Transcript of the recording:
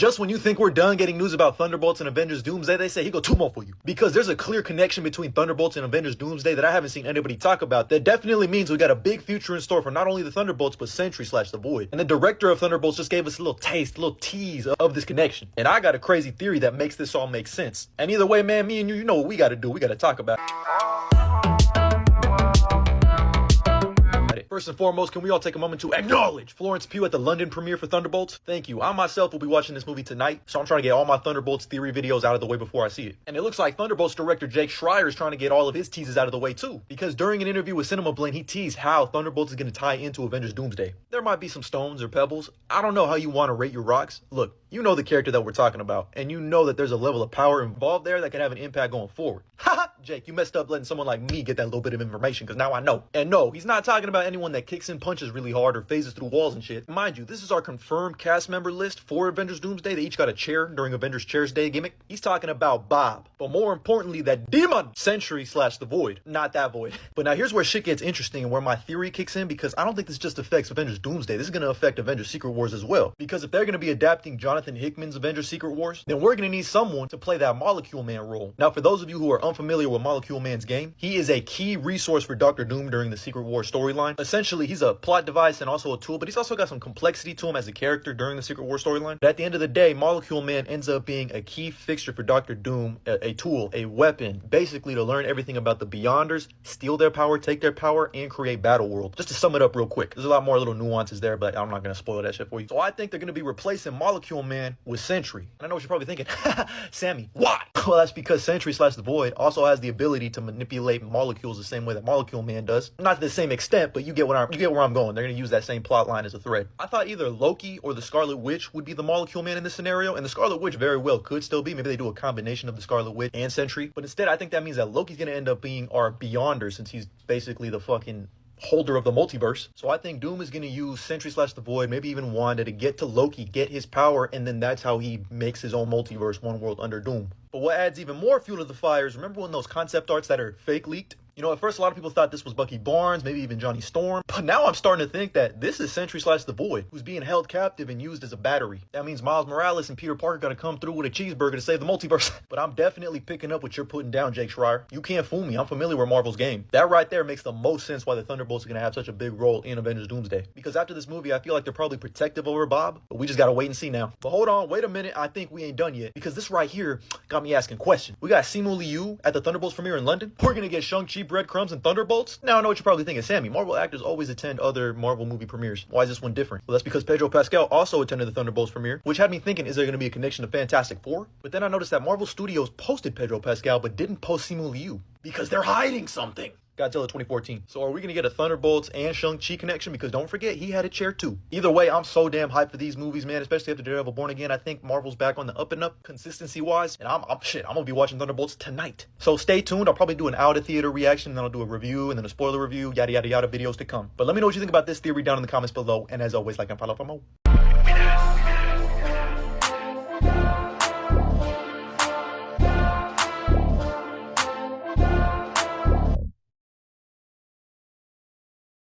just when you think we're done getting news about Thunderbolts and Avengers Doomsday, they say he go two more for you. Because there's a clear connection between Thunderbolts and Avengers Doomsday that I haven't seen anybody talk about. That definitely means we got a big future in store for not only the Thunderbolts, but Sentry/The Void. And the director of Thunderbolts just gave us a little taste, a little tease of this connection. And I got a crazy theory that makes this all make sense. And either way, man, me and you know what we gotta do. We gotta talk about it. First and foremost, can we all take a moment to acknowledge Florence Pugh at the London premiere for Thunderbolts? Thank you. I myself will be watching this movie tonight, so I'm trying to get all my Thunderbolts theory videos out of the way before I see it. And it looks like Thunderbolts director Jake Schreier is trying to get all of his teases out of the way too, because during an interview with Cinema Blend, he teased how Thunderbolts is going to tie into Avengers Doomsday. There might be some stones or pebbles. I don't know how you want to rate your rocks. Look, you know the character that we're talking about, and you know that there's a level of power involved there that can have an impact going forward. Haha, Jake, you messed up letting someone like me get that little bit of information, because now I know. And no, he's not talking about anyone that kicks and punches really hard or phases through walls and shit. Mind you, this is our confirmed cast member list for Avengers Doomsday. They each got a chair during Avengers Chairs Day gimmick. He's talking about Bob, but more importantly, that demon Sentry/The Void, not that Void. But now here's where shit gets interesting and where my theory kicks in, because I don't think this just affects Avengers Doomsday. This is going to affect Avengers Secret Wars as well, because if they're going to be adapting Jonathan Hickman's Avengers Secret Wars, then we're going to need someone to play that Molecule Man role. Now, for those of you who are unfamiliar with Molecule Man's game, he is a key resource for Doctor Doom during the Secret Wars storyline. Essentially, he's a plot device and also a tool, but he's also got some complexity to him as a character during the Secret Wars storyline. But at the end of the day, Molecule Man ends up being a key fixture for Doctor Doom, a tool, a weapon, basically to learn everything about the Beyonders, steal their power, take their power, and create Battle World. Just to sum it up real quick, there's a lot more little nuances there, but I'm not going to spoil that shit for you. So I think they're going to be replacing Molecule Man with Sentry. And I know what you're probably thinking, Sammy, why? Well, that's because Sentry/The Void also has the ability to manipulate molecules the same way that Molecule Man does. Not to the same extent, but you get where I'm going. They're going to use that same plot line as a thread. I thought either Loki or the Scarlet Witch would be the Molecule Man in this scenario, and the Scarlet Witch very well could still be. Maybe they do a combination of the Scarlet Witch and Sentry. But instead, I think that means that Loki's going to end up being our Beyonder, since he's basically the fucking holder of the multiverse. So I think Doom is going to use Sentry/The Void, maybe even Wanda, to get to Loki, get his power, and then that's how he makes his own multiverse, one world under Doom. But what adds even more fuel to the fires, remember when those concept arts that are fake leaked? You know, at first a lot of people thought this was Bucky Barnes, maybe even Johnny Storm. But now I'm starting to think that this is Sentry/The Void, who's being held captive and used as a battery. That means Miles Morales and Peter Parker gotta come through with a cheeseburger to save the multiverse. But I'm definitely picking up what you're putting down, Jake Schreier. You can't fool me. I'm familiar with Marvel's game. That right there makes the most sense why the Thunderbolts are gonna have such a big role in Avengers Doomsday. Because after this movie, I feel like they're probably protective over Bob, but we just gotta wait and see now. But hold on, wait a minute. I think we ain't done yet, because this right here got me asking questions. We got Simu Liu at the Thunderbolts premiere in London. We're gonna get Shang-Chi breadcrumbs and Thunderbolts. Now I know what you're probably thinking, Sammy, Marvel actors always attend other Marvel movie premieres. Why is this one different? Well, that's because Pedro Pascal also attended the Thunderbolts premiere, which had me thinking, is there going to be a connection to Fantastic Four? But then I noticed that Marvel Studios posted Pedro Pascal, but didn't post Simu Liu, because they're hiding something. Godzilla 2014. So are we going to get a Thunderbolts and Shang-Chi connection? Because don't forget, he had a chair too. Either way, I'm so damn hyped for these movies, man, especially after Daredevil Born Again. I think Marvel's back on the up and up consistency-wise, and I'm going to be watching Thunderbolts tonight. So stay tuned. I'll probably do an out-of-theater reaction, then I'll do a review, and then a spoiler review, yada, yada, yada videos to come. But let me know what you think about this theory down in the comments below, and as always, like and follow for more.